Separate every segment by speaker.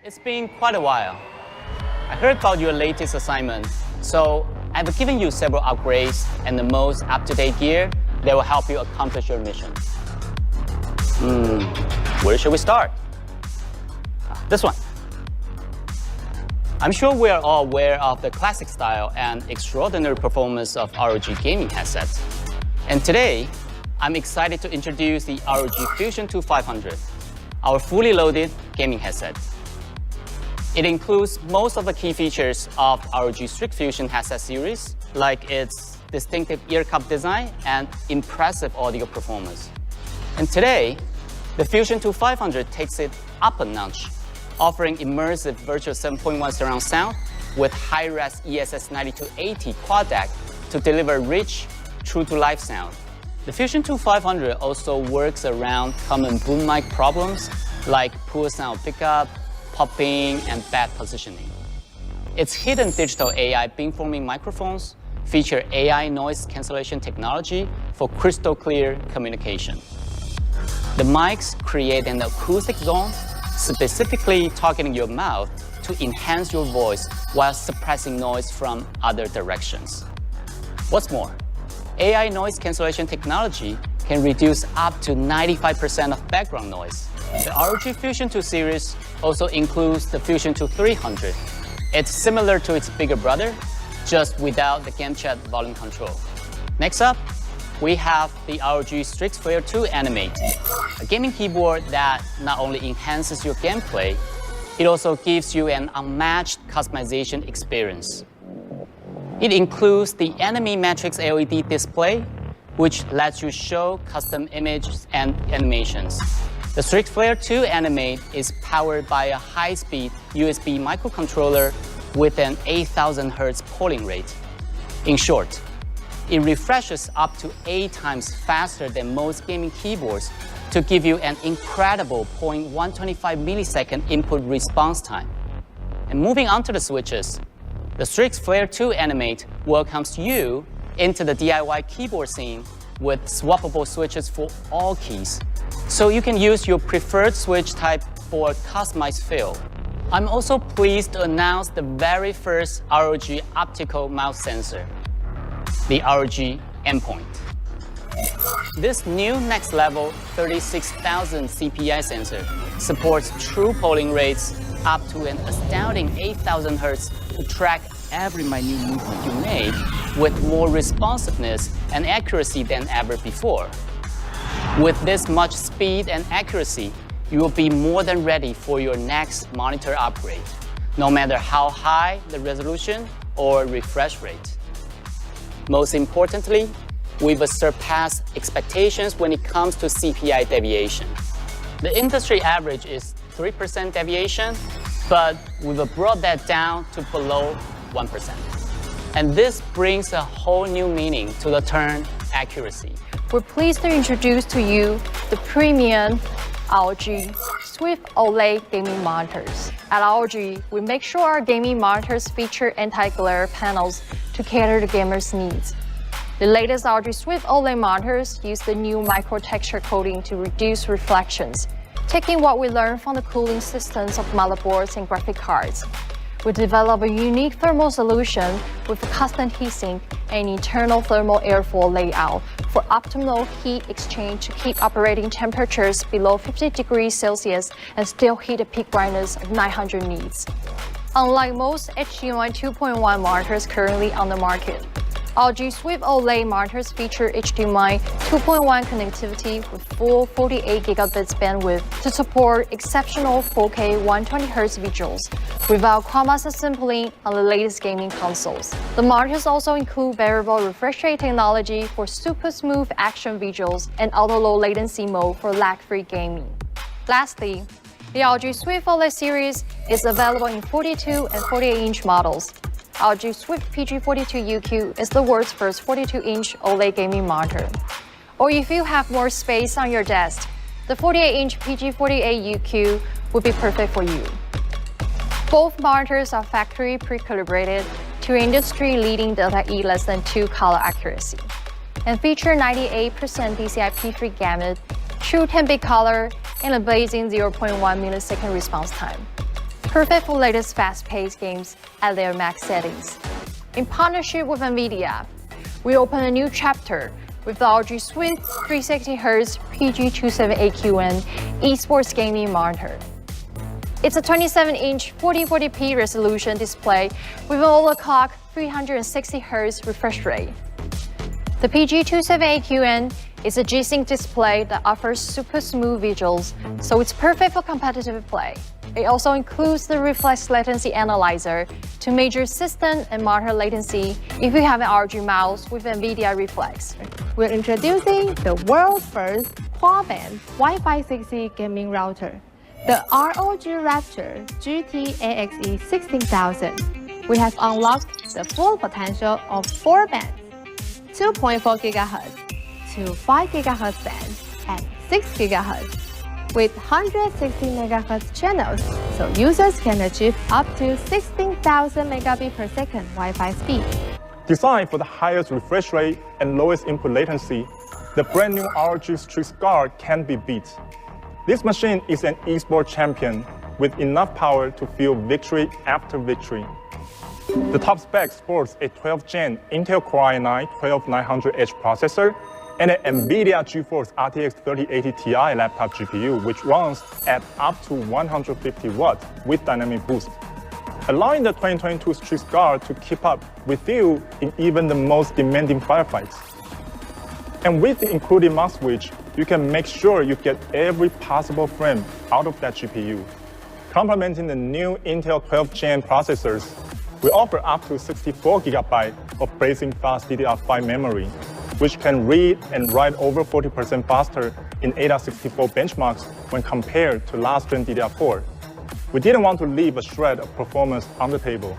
Speaker 1: It's been quite a while. I heard about your latest assignment, so I've given you several upgrades and the most up-to-date gear that will help you accomplish your mission. Where should we start? This one. I'm sure we are all aware of the classic style and extraordinary performance of ROG gaming headsets. And today, I'm excited to introduce the ROG Fusion 2500, our fully loaded gaming headset. It includes most of the key features of ROG Strix Fusion headset series, like its distinctive ear cup design and impressive audio performance. And today, the Fusion 2500 takes it up a notch, offering immersive virtual 7.1 surround sound with high-res ESS 9280 quad-DAC to deliver rich, true-to-life sound. The Fusion 2500 also works around common boom mic problems like poor sound pickup, popping, and bad positioning. Its hidden digital AI beamforming microphones feature AI noise cancellation technology for crystal clear communication. The mics create an acoustic zone specifically targeting your mouth to enhance your voice while suppressing noise from other directions. What's more, AI noise cancellation technology can reduce up to 95% of background noise. The ROG Fusion 2 series also includes the Fusion 2 300. It's similar to its bigger brother, just without the game chat volume control. Next up, we have the ROG Strix Flare 2 Animate, a gaming keyboard that not only enhances your gameplay, it also gives you an unmatched customization experience. It includes the Enemy Matrix LED display, which lets you show custom images and animations. The Strix Flare 2 Animate is powered by a high-speed USB microcontroller with an 8,000 Hz polling rate. In short, it refreshes up to 8 times faster than most gaming keyboards to give you an incredible 0.125 millisecond input response time. And moving on to the switches, the Strix Flare 2 Animate welcomes you into the DIY keyboard scene with swappable switches for all keys, so you can use your preferred switch type for a customized feel. I'm also pleased to announce the very first ROG Optical mouse sensor, the ROG AimPoint. This new next-level 36,000 CPI sensor supports true polling rates up to an astounding 8,000 Hz to track every minute movement you make with more responsiveness and accuracy than ever before. With this much speed and accuracy, you will be more than ready for your next monitor upgrade, no matter how high the resolution or refresh rate. Most importantly, we've surpassed expectations when it comes to CPI deviation. The industry average is 3% deviation, but we've brought that down to below 1%. And this brings a whole new meaning to the term accuracy.
Speaker 2: We're pleased to introduce to you the premium ROG Swift OLED gaming monitors. At ROG, we make sure our gaming monitors feature anti-glare panels to cater to gamers' needs. The latest ROG Swift OLED monitors use the new micro-texture coating to reduce reflections, taking what we learned from the cooling systems of motherboards and graphic cards. We develop a unique thermal solution with a custom heatsink and internal thermal airflow layout for optimal heat exchange to keep operating temperatures below 50 degrees Celsius and still hit a peak brightness of 900 nits. Unlike most HDMI 2.1 monitors currently on the market, ROG Swift OLED monitors feature HDMI 2.1 connectivity with full 48 gigabits bandwidth to support exceptional 4K 120Hz visuals without CMOS sampling on the latest gaming consoles. The monitors also include variable refresh rate technology for super smooth action visuals and auto-low latency mode for lag-free gaming. Lastly, the ROG Swift OLED series is available in 42 and 48-inch models. ROG Swift PG42UQ is the world's first 42-inch OLED gaming monitor. Or if you have more space on your desk, the 48-inch PG48UQ would be perfect for you. Both monitors are factory pre-calibrated to industry-leading Delta E less than 2 color accuracy and feature 98% DCI-P3 gamut, true 10-bit color, and a blazing 0.1 millisecond response time. perfect for latest fast-paced games at their max settings. In partnership with NVIDIA, we open a new chapter with the ROG Swift 360Hz PG278QN Esports gaming monitor. It's a 27-inch 1440p resolution display with an overclock 360Hz refresh rate. The PG278QN is a G-Sync display that offers super smooth visuals, so it's perfect for competitive play. It also includes the reflex latency analyzer to measure system and monitor latency if you have an ROG mouse with NVIDIA Reflex.
Speaker 3: We're introducing the world's first quad-band Wi-Fi 6E gaming router, the ROG Rapture GT-AXE 16000. We have unlocked the full potential of 4 bands, 2.4 GHz to 5 GHz bands and 6 GHz. With 160 MHz channels, so users can achieve up to 16,000 megabit per second Wi-Fi speed.
Speaker 4: Designed for the highest refresh rate and lowest input latency, the brand new ROG Strix Guard can't be beat. This machine is an esports champion with enough power to fuel victory after victory. The top spec sports a 12th Gen Intel Core i9-12900H processor and an NVIDIA GeForce RTX 3080 Ti laptop GPU, which runs at up to 150 watts with dynamic boost, allowing the 2022 Strix Guard to keep up with you in even the most demanding firefights. And with the included mouse switch, you can make sure you get every possible frame out of that GPU. Complementing the new Intel 12th Gen processors, we offer up to 64 GB of blazing fast DDR5 memory, which can read and write over 40% faster in AIDA64 benchmarks when compared to last-gen DDR4. We didn't want to leave a shred of performance on the table.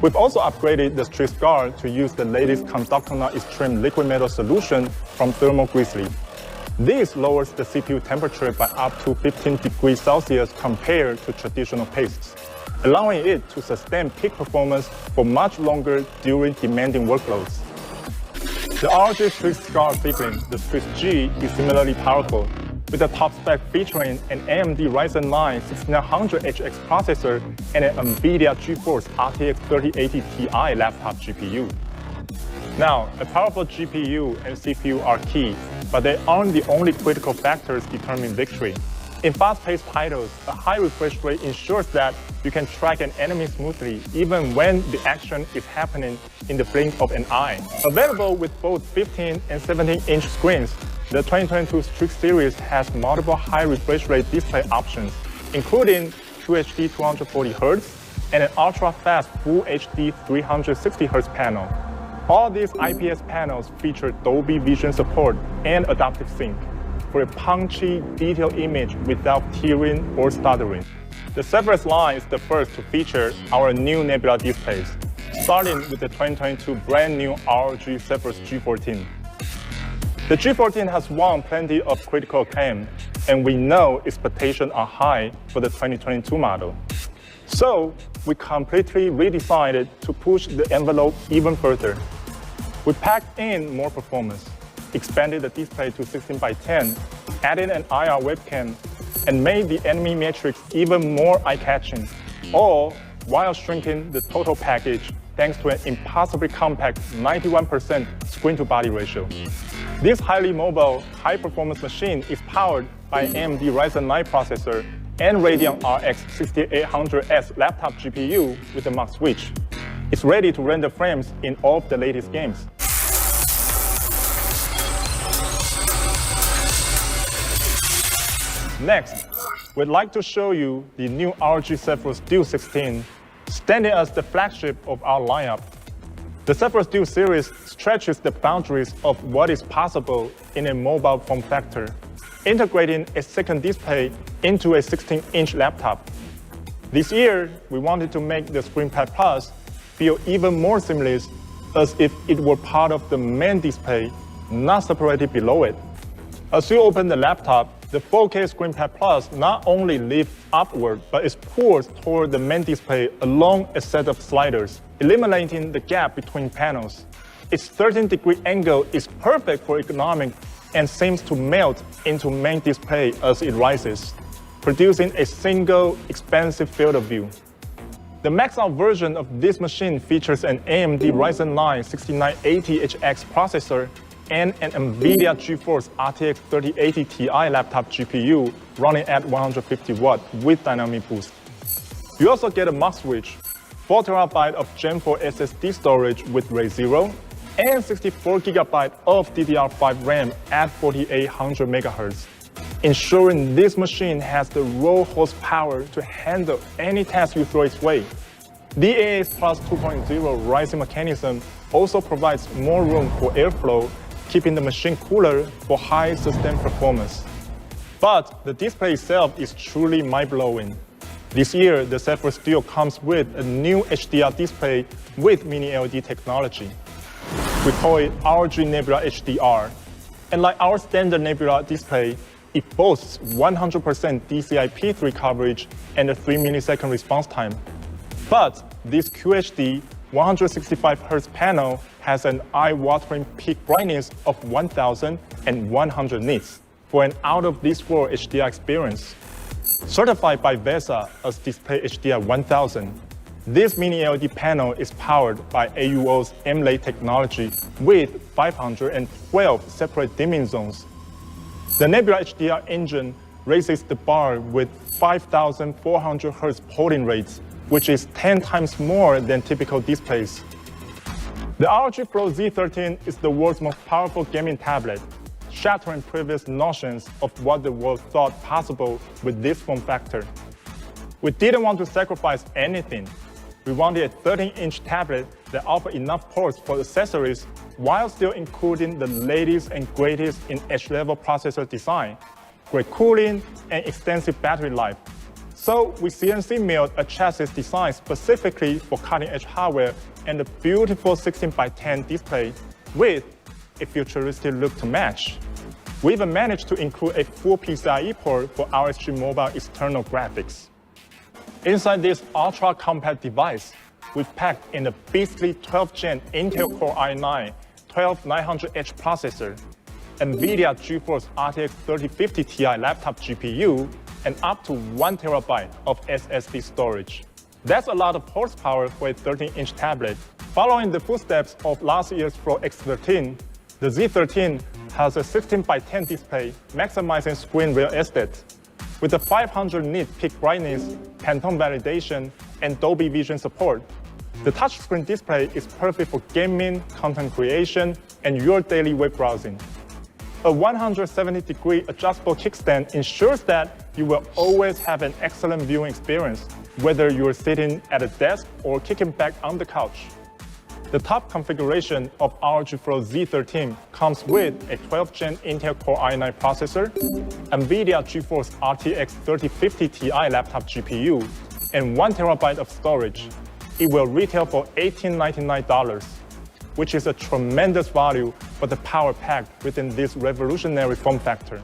Speaker 4: We've also upgraded the Strix Guard to use the latest Conductonaut Extreme liquid metal solution from Thermal Grizzly. This lowers the CPU temperature by up to 15 degrees Celsius compared to traditional pastes, allowing it to sustain peak performance for much longer during demanding workloads. The ROG Strix Guard sibling, the Strix G, is similarly powerful, with a top spec featuring an AMD Ryzen 9 6900HX processor and an NVIDIA GeForce RTX 3080 Ti laptop GPU. Now, a powerful GPU and CPU are key, but they aren't the only critical factors determining victory. In fast-paced titles, a high refresh rate ensures that you can track an enemy smoothly even when the action is happening in the blink of an eye. Available with both 15 and 17-inch screens, the 2022 Strix series has multiple high refresh rate display options, including QHD 240Hz and an ultra-fast Full HD 360Hz panel. All these IPS panels feature Dolby Vision support and adaptive sync for a punchy, detailed image without tearing or stuttering. The Zephyrus line is the first to feature our new Nebula displays, starting with the 2022 brand new ROG Zephyrus G14. The G14 has won plenty of critical acclaim, and we know expectations are high for the 2022 model. So, we completely redesigned it to push the envelope even further. We packed in more performance, expanded the display to 16:10, added an IR webcam, and made the enemy matrix even more eye-catching, all while shrinking the total package thanks to an impossibly compact 91% screen-to-body ratio. This highly mobile, high-performance machine is powered by an AMD Ryzen 9 processor and Radeon RX 6800S laptop GPU with a MUX switch. It's ready to render frames in all of the latest games. Next, we'd like to show you the new ROG Zephyrus Duo 16, standing as the flagship of our lineup. The Zephyrus Duo series stretches the boundaries of what is possible in a mobile form factor, integrating a second display into a 16-inch laptop. This year, we wanted to make the ScreenPad Plus feel even more seamless, as if it were part of the main display, not separated below it. As you open the laptop, the 4K ScreenPad Plus not only lifts upward, but is pulled toward the main display along a set of sliders, eliminating the gap between panels. Its 13-degree angle is perfect for ergonomics and seems to melt into main display as it rises. producing a single, expansive field of view. The maxed-out version of this machine features an AMD Ryzen 9 6980HX processor and an NVIDIA GeForce RTX 3080 Ti laptop GPU running at 150 watt with dynamic boost. You also get a mux switch, 4 TB of Gen 4 SSD storage with RAID 0, and 64 GB of DDR5 RAM at 4800 MHz, ensuring this machine has the raw horsepower to handle any task you throw its way. The AAS Plus 2.0 rising mechanism also provides more room for airflow, keeping the machine cooler for high sustained performance. But the display itself is truly mind-blowing. This year, the Zephyrus Duo comes with a new HDR display with mini LED technology. We call it ROG Nebula HDR. And like our standard Nebula display, it boasts 100% DCI-P3 coverage and a 3-millisecond response time. But this QHD 165Hz panel has an eye-watering peak brightness of 1,100 nits for an out-of-this-world HDR experience. Certified by VESA as Display HDR 1000, this mini LED panel is powered by AUO's AMOLED technology with 512 separate dimming zones. The Nebula HDR engine raises the bar with 5,400 Hz polling rates, which is 10 times more than typical displays. The ROG Flow Z13 is the world's most powerful gaming tablet, shattering previous notions of what the world thought possible with this form factor. We didn't want to sacrifice anything. We wanted a 13-inch tablet that offered enough ports for accessories while still including the latest and greatest in edge-level processor design, great cooling, and extensive battery life. So we CNC milled a chassis designed specifically for cutting-edge hardware and a beautiful 16:10 display with a futuristic look to match. We even managed to include a full PCIe port for RSG Mobile external graphics. Inside this ultra-compact device, we've packed in a beastly 12th Gen Intel Core i9 12900H processor, NVIDIA GeForce RTX 3050 Ti laptop GPU, and up to 1 TB of SSD storage. That's a lot of horsepower for a 13-inch tablet. Following the footsteps of last year's Flow X13, the Z13 has a 16:10 display, maximizing screen real estate. With a 500 nit peak brightness, Pantone validation, and Dolby Vision support, the touchscreen display is perfect for gaming, content creation, and your daily web browsing. A 170-degree adjustable kickstand ensures that you will always have an excellent viewing experience, whether you're sitting at a desk or kicking back on the couch. The top configuration of ROG Flow Z13 comes with a 12th Gen Intel Core i9 processor, NVIDIA GeForce RTX 3050 Ti laptop GPU, and 1 TB of storage. It will retail for $1,899, which is a tremendous value for the power packed within this revolutionary form factor.